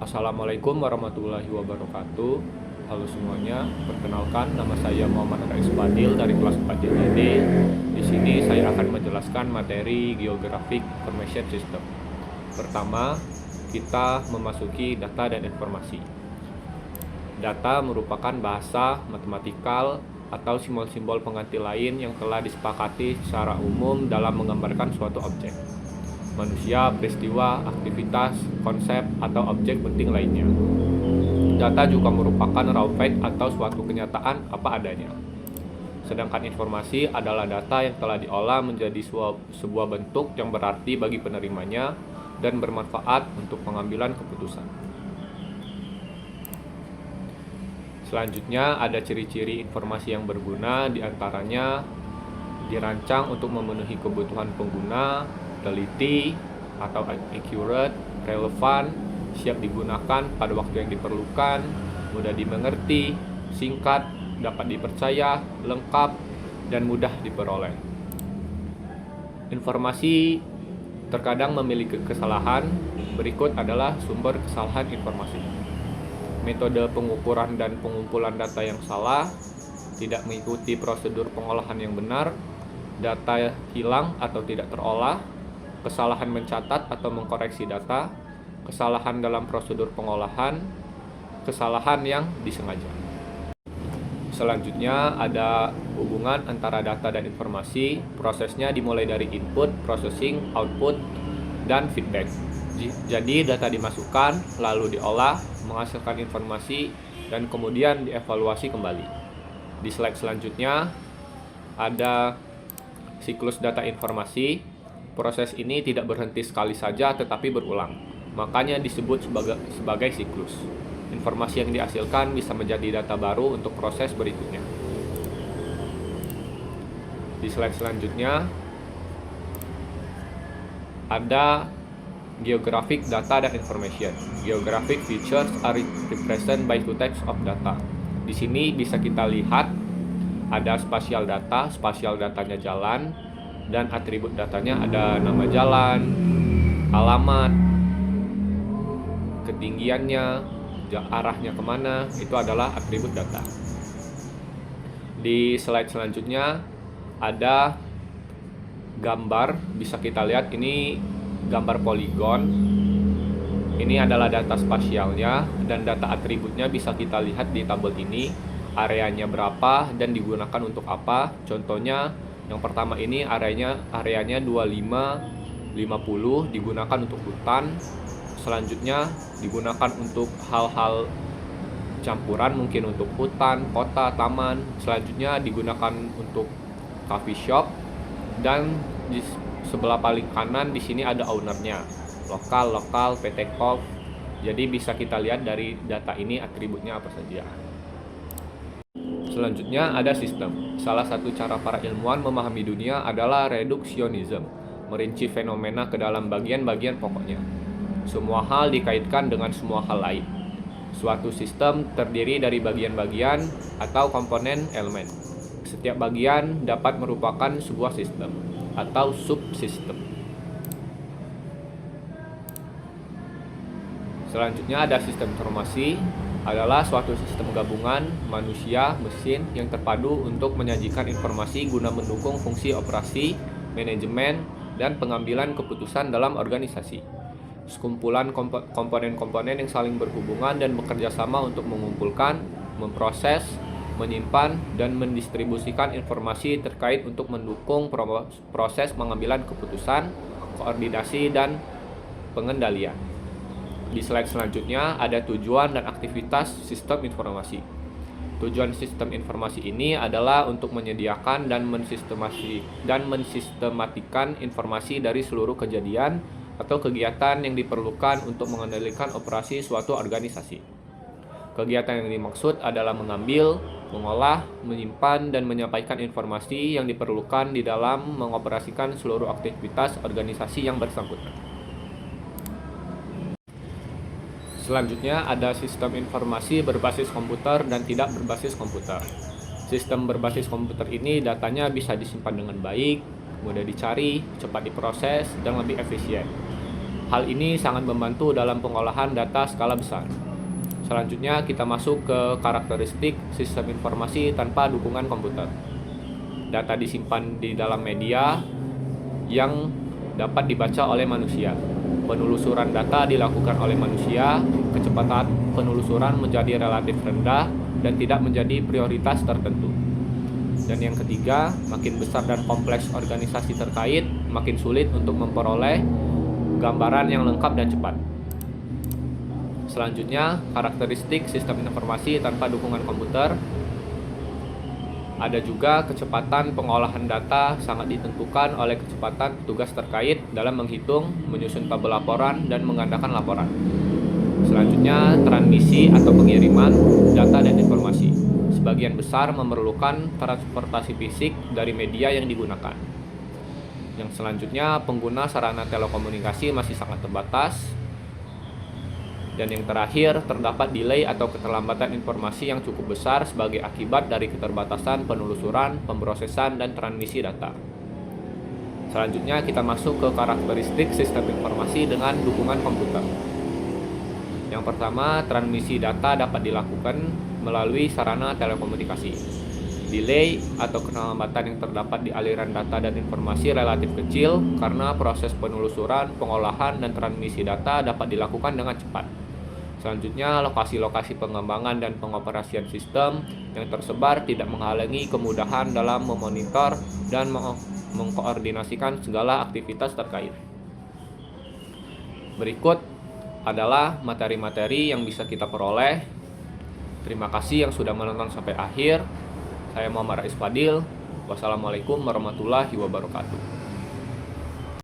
Assalamualaikum warahmatullahi wabarakatuh. Halo semuanya, perkenalkan nama saya Muhammad Rais Fadil dari kelas 4 JTD. Di sini saya akan menjelaskan materi Geographic Information System. Pertama, kita memasuki data dan informasi. Data merupakan bahasa matematikal atau simbol-simbol pengganti lain yang telah disepakati secara umum dalam menggambarkan suatu objek, manusia, peristiwa, aktivitas, konsep, atau objek penting lainnya. Data juga merupakan raw fact atau suatu kenyataan apa adanya. Sedangkan informasi adalah data yang telah diolah menjadi sebuah bentuk yang berarti bagi penerimanya dan bermanfaat untuk pengambilan keputusan. Selanjutnya ada ciri-ciri informasi yang berguna, diantaranya dirancang untuk memenuhi kebutuhan pengguna, teliti atau accurate, relevan, siap digunakan pada waktu yang diperlukan, mudah dimengerti, singkat, dapat dipercaya, lengkap, dan mudah diperoleh. Informasi terkadang memiliki kesalahan. Berikut adalah sumber kesalahan informasi. Metode pengukuran dan pengumpulan data yang salah, tidak mengikuti prosedur pengolahan yang benar, data hilang atau tidak terolah, kesalahan mencatat atau mengkoreksi data, kesalahan dalam prosedur pengolahan, kesalahan yang disengaja. Selanjutnya ada hubungan antara data dan informasi. Prosesnya dimulai dari input, processing, output, dan feedback. Jadi data dimasukkan, lalu diolah, menghasilkan informasi, dan kemudian dievaluasi kembali. Di slide selanjutnya ada siklus data informasi. Proses ini tidak berhenti sekali saja tetapi berulang. Makanya disebut sebagai siklus. Informasi yang dihasilkan bisa menjadi data baru untuk proses berikutnya. Di slide selanjutnya ada Geographic data dan information. Geographic features are represented by two types of data. Di sini bisa kita lihat ada spatial data, spatial datanya jalan, dan atribut datanya ada nama jalan, alamat, ketinggiannya, arahnya kemana, itu adalah atribut data. Di slide selanjutnya ada gambar, bisa kita lihat ini gambar poligon. Ini adalah data spasialnya dan data atributnya bisa kita lihat di tabel ini. Areanya berapa dan digunakan untuk apa. Contohnya yang pertama ini areanya 25, 50 digunakan untuk hutan. Selanjutnya digunakan untuk hal-hal campuran, mungkin untuk hutan, kota, taman. Selanjutnya digunakan untuk coffee shop, dan di sebelah paling kanan di sini ada ownernya, lokal, PT Corp. Jadi bisa kita lihat dari data ini atributnya apa saja. Selanjutnya ada sistem. Salah satu cara para ilmuwan memahami dunia adalah reduksionisme, merinci fenomena ke dalam bagian-bagian pokoknya. Semua hal dikaitkan dengan semua hal lain. Suatu sistem terdiri dari bagian-bagian atau komponen elemen. Setiap bagian dapat merupakan sebuah sistem atau subsistem. Selanjutnya ada sistem informasi, adalah suatu sistem gabungan manusia, mesin yang terpadu untuk menyajikan informasi guna mendukung fungsi operasi, manajemen, dan pengambilan keputusan dalam organisasi. Sekumpulan komponen-komponen yang saling berhubungan dan bekerja sama untuk mengumpulkan, memproses, menyimpan, dan mendistribusikan informasi terkait untuk mendukung proses pengambilan keputusan, koordinasi, dan pengendalian. Di slide selanjutnya ada tujuan dan aktivitas sistem informasi. Tujuan sistem informasi ini adalah untuk menyediakan dan mensistematikan informasi dari seluruh kejadian atau kegiatan yang diperlukan untuk mengendalikan operasi suatu organisasi. Kegiatan yang dimaksud adalah mengambil, mengolah, menyimpan, dan menyampaikan informasi yang diperlukan di dalam mengoperasikan seluruh aktivitas organisasi yang bersangkutan. Selanjutnya ada sistem informasi berbasis komputer dan tidak berbasis komputer. Sistem berbasis komputer ini datanya bisa disimpan dengan baik, mudah dicari, cepat diproses, dan lebih efisien. Hal ini sangat membantu dalam pengolahan data skala besar. Selanjutnya kita masuk ke karakteristik sistem informasi tanpa dukungan komputer. Data disimpan di dalam media yang dapat dibaca oleh manusia. Penelusuran data dilakukan oleh manusia, kecepatan penelusuran menjadi relatif rendah dan tidak menjadi prioritas tertentu. Dan yang ketiga, makin besar dan kompleks organisasi terkait, makin sulit untuk memperoleh gambaran yang lengkap dan cepat. Selanjutnya, karakteristik sistem informasi tanpa dukungan komputer. Ada juga kecepatan pengolahan data sangat ditentukan oleh kecepatan petugas terkait dalam menghitung, menyusun tabel laporan, dan menggandakan laporan. Selanjutnya, transmisi atau pengiriman data dan informasi. Sebagian besar memerlukan transportasi fisik dari media yang digunakan. Yang selanjutnya, pengguna sarana telekomunikasi masih sangat terbatas. Dan yang terakhir, terdapat delay atau keterlambatan informasi yang cukup besar sebagai akibat dari keterbatasan penelusuran, pemrosesan, dan transmisi data. Selanjutnya kita masuk ke karakteristik sistem informasi dengan dukungan komputer. Yang pertama, transmisi data dapat dilakukan melalui sarana telekomunikasi. Delay atau keterlambatan yang terdapat di aliran data dan informasi relatif kecil karena proses penelusuran, pengolahan, dan transmisi data dapat dilakukan dengan cepat. Selanjutnya, lokasi-lokasi pengembangan dan pengoperasian sistem yang tersebar tidak menghalangi kemudahan dalam memonitor dan mengkoordinasikan segala aktivitas terkait. Berikut adalah materi-materi yang bisa kita peroleh. Terima kasih yang sudah menonton sampai akhir. Saya Muhammad Rais Fadil. Wassalamualaikum warahmatullahi wabarakatuh.